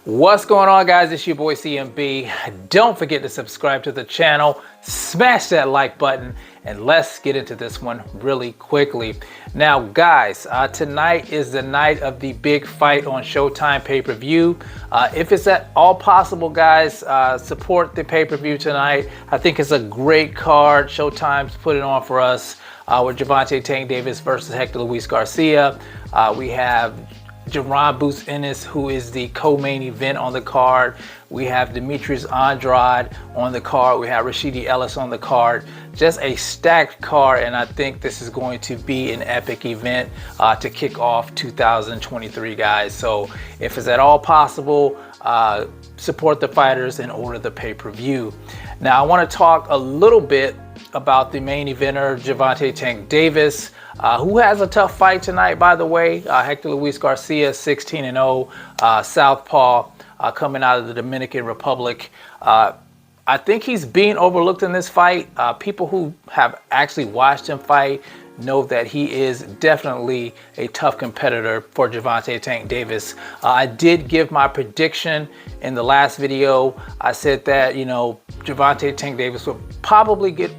What's going on, guys? It's your boy CMB. Don't forget to subscribe to the channel, smash that like button, and let's get into this one really quickly. Now, guys, tonight is the night of the big fight on Showtime pay-per-view. If it's at all possible, guys, support the pay-per-view tonight. I think it's a great card. Showtime's put it on for us with Gervonta Davis versus Hector Luis Garcia. We have Jaron Boots Ennis, who is the co-main event on the card. We have Demetrius Andrade on the card. We have Rashidi Ellis on the card. Just a stacked card, and I think this is going to be an epic event to kick off 2023, guys. So if it's at all possible, support the fighters and order the pay-per-view. Now, I want to talk a little bit about the main eventer, Gervonta Tank Davis, who has a tough fight tonight, by the way. Hector Luis Garcia, 16-0, southpaw, coming out of the Dominican Republic. I think he's being overlooked in this fight. People who have actually watched him fight know that he is definitely a tough competitor for Gervonta Tank Davis. I did give my prediction in the last video. I said that, you know, Gervonta Tank Davis would probably get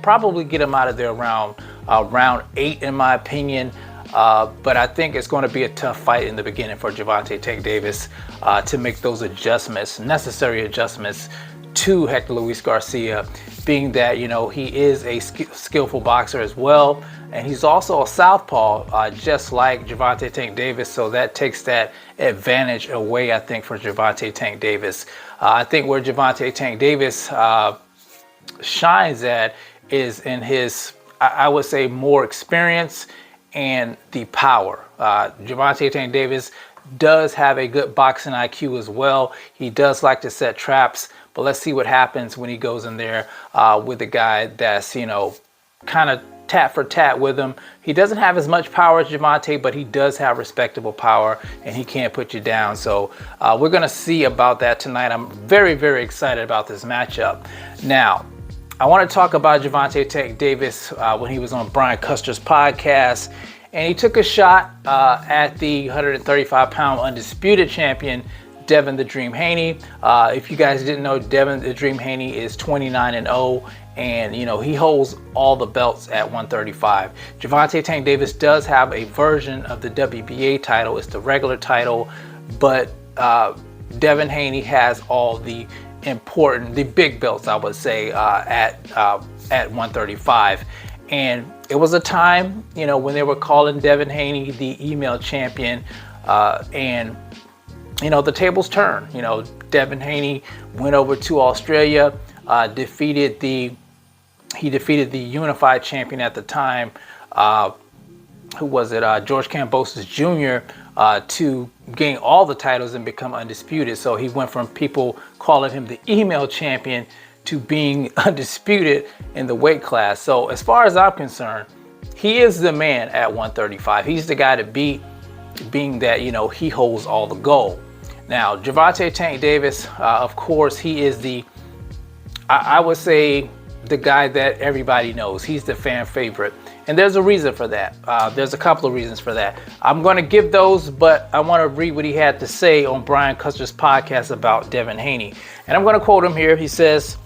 him out of there around round 8, in my opinion. But I think it's going to be a tough fight in the beginning for Gervonta Tank Davis to make those adjustments, necessary adjustments to Hector Luis Garcia, being that, you know, he is a skillful boxer as well, and he's also a southpaw, just like Gervonta Tank Davis. So that takes that advantage away, I think, for Gervonta Tank Davis. I think where Gervonta Tank Davis shines at is in his, I would say, more experience and the power. Gervonta Tank Davis does have a good boxing IQ as well. He does like to set traps, but let's see what happens when he goes in there with a guy that's, you know, kind of tat for tat with him. He doesn't have as much power as Gervonta, but he does have respectable power, and he can't put you down. So we're going to see about that tonight. I'm very, very excited about this matchup. Now, I want to talk about Gervonta Tank Davis when he was on Brian Custer's podcast, and he took a shot at the 135-pound Undisputed Champion Devin "The Dream" Haney. If you guys didn't know, Devin "The Dream" Haney is 29-0, and you know, he holds all the belts at 135. Gervonta Tank Davis does have a version of the WBA title. It's the regular title, but Devin Haney has all the important, the big belts, I would say, at 135. And it was a time, you know, when they were calling Devin Haney the email champion, and you know, the tables turned. You know, Devin Haney went over to Australia, defeated the unified champion at the time, who was it, George Kambosos Jr., to gain all the titles and become undisputed. So he went from people calling him the email champion to being undisputed in the weight class. So as far as I'm concerned, he is the man at 135. He's the guy to beat, being that, you know, he holds all the gold. Now, Gervonta Tank Davis, of course, he is the, I would say, the guy that everybody knows. He's the fan favorite. And there's a reason for that. There's a couple of reasons for that. I'm going to give those, but I want to read what he had to say on Brian Custer's podcast about Devin Haney. And I'm going to quote him here. He says,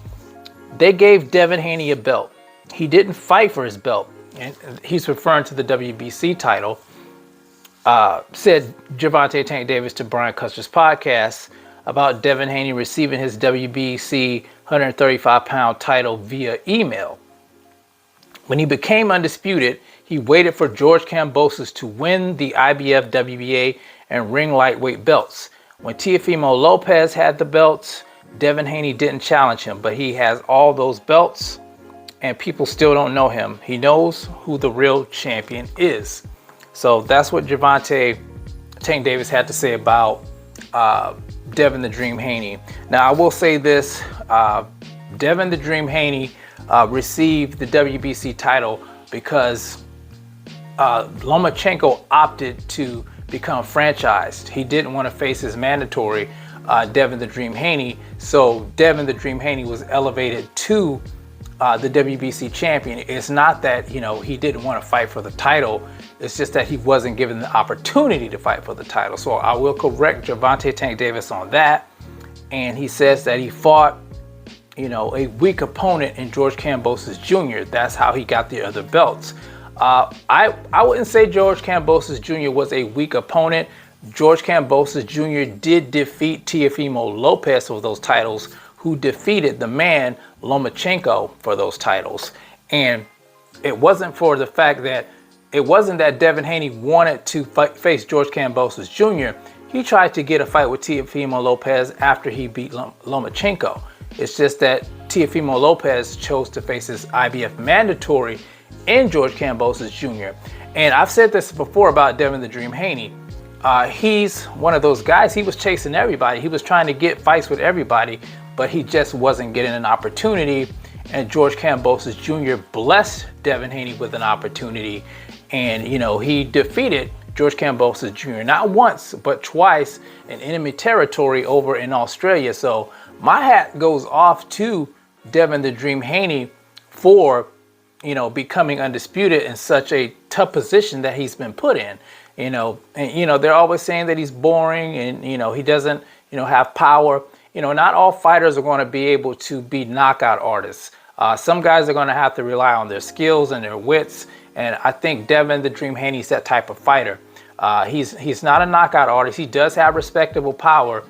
"They gave Devin Haney a belt. He didn't fight for his belt." And he's referring to the WBC title. Said Gervonta Tank Davis to Brian Custer's podcast about Devin Haney receiving his WBC 135-pound title via email. "When he became undisputed, he waited for George Kambosos to win the IBF, WBA, and ring lightweight belts. When Teofimo Lopez had the belts, Devin Haney didn't challenge him, but he has all those belts, and people still don't know him. He knows who the real champion is." So that's what Gervonta Tank Davis had to say about Devin "The Dream" Haney. Now, I will say this, Devin "The Dream" Haney received the WBC title because Lomachenko opted to become franchised. He didn't want to face his mandatory Devin "The Dream" Haney, so Devin "The Dream" Haney was elevated to the WBC champion. It's not that, you know, he didn't want to fight for the title. It's just that he wasn't given the opportunity to fight for the title. So I will correct Gervonta Tank Davis on that. and he says that he fought, a weak opponent in George Kambosos Jr. That's how he got the other belts. I wouldn't say George Kambosos Jr. was a weak opponent. George Kambosos Jr. did defeat Teofimo Lopez for those titles, who defeated the man Lomachenko for those titles. And it wasn't for the fact that it wasn't that Devin Haney wanted to face George Kambosos Jr. He tried to get a fight with Teofimo Lopez after he beat Lomachenko. It's just that Teofimo Lopez chose to face his IBF mandatory in George Kambosos Jr. And I've said this before about Devin the Dream Haney. He's one of those guys, he was chasing everybody. He was trying to get fights with everybody, but he just wasn't getting an opportunity. And George Kambosos Jr. blessed Devin Haney with an opportunity. And, he defeated George Kambosos Jr. not once, but twice in enemy territory over in Australia. So my hat goes off to Devin the Dream Haney for, becoming undisputed in such a tough position that he's been put in. They're always saying that he's boring and, he doesn't, have power. Not all fighters are going to be able to be knockout artists. Some guys are going to have to rely on their skills and their wits. And I think Devin the Dream Haney's that type of fighter. He's not a knockout artist. He does have respectable power,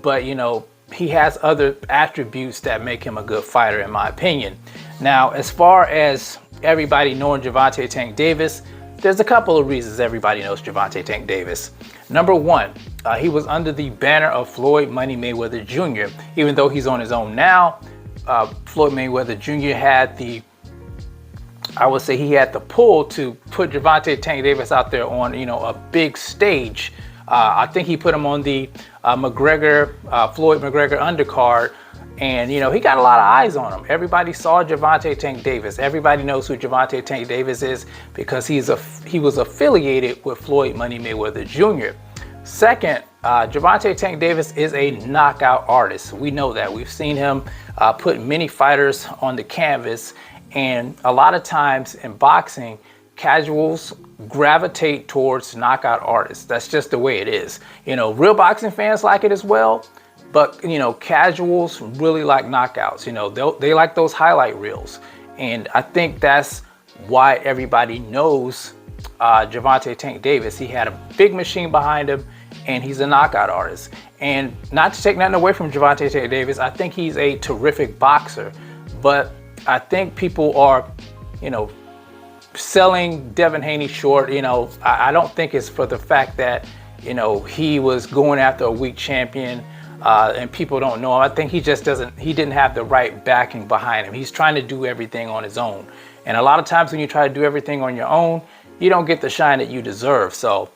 but, he has other attributes that make him a good fighter, in my opinion. Now, as far as everybody knowing Gervonta Tank Davis, there's a couple of reasons everybody knows Gervonta Tank Davis. Number one, he was under the banner of Floyd Money Mayweather Jr. Even though he's on his own now, Floyd Mayweather Jr. had he had the pull to put Gervonta Tank Davis out there on, a big stage. I think he put him on the Floyd McGregor undercard. And, he got a lot of eyes on him. Everybody saw Gervonta Tank Davis. Everybody knows who Gervonta Tank Davis is because he was affiliated with Floyd Money Mayweather Jr. Second, Gervonta Tank Davis is a knockout artist. We know that. We've seen him put many fighters on the canvas. And a lot of times in boxing, casuals gravitate towards knockout artists. That's just the way it is. Real boxing fans like it as well. But, casuals really like knockouts. They like those highlight reels. And I think that's why everybody knows Gervonta Tank Davis. He had a big machine behind him, and he's a knockout artist. And not to take nothing away from Gervonta Tank Davis, I think he's a terrific boxer. But I think people are, selling Devin Haney short. I don't think it's for the fact that, he was going after a weak champion. And people don't know him. I think he didn't have the right backing behind him. He's trying to do everything on his own. And a lot of times when you try to do everything on your own, you don't get the shine that you deserve. So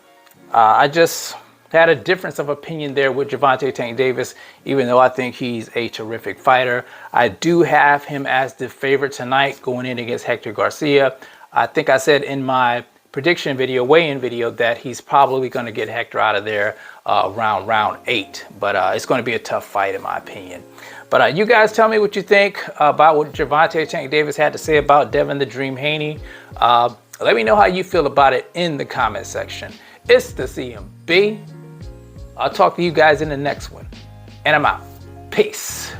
I just had a difference of opinion there with Gervonta Tank Davis, even though I think he's a terrific fighter. I do have him as the favorite tonight going in against Hector Garcia. I think I said in my prediction video, weigh-in video, that he's probably going to get Hector out of there around round 8. But it's going to be a tough fight in my opinion. But you guys tell me what you think about what Gervonta Tank Davis had to say about Devin the Dream Haney. Let me know how you feel about it in the comment section. It's the CMB. I'll talk to you guys in the next one. And I'm out. Peace.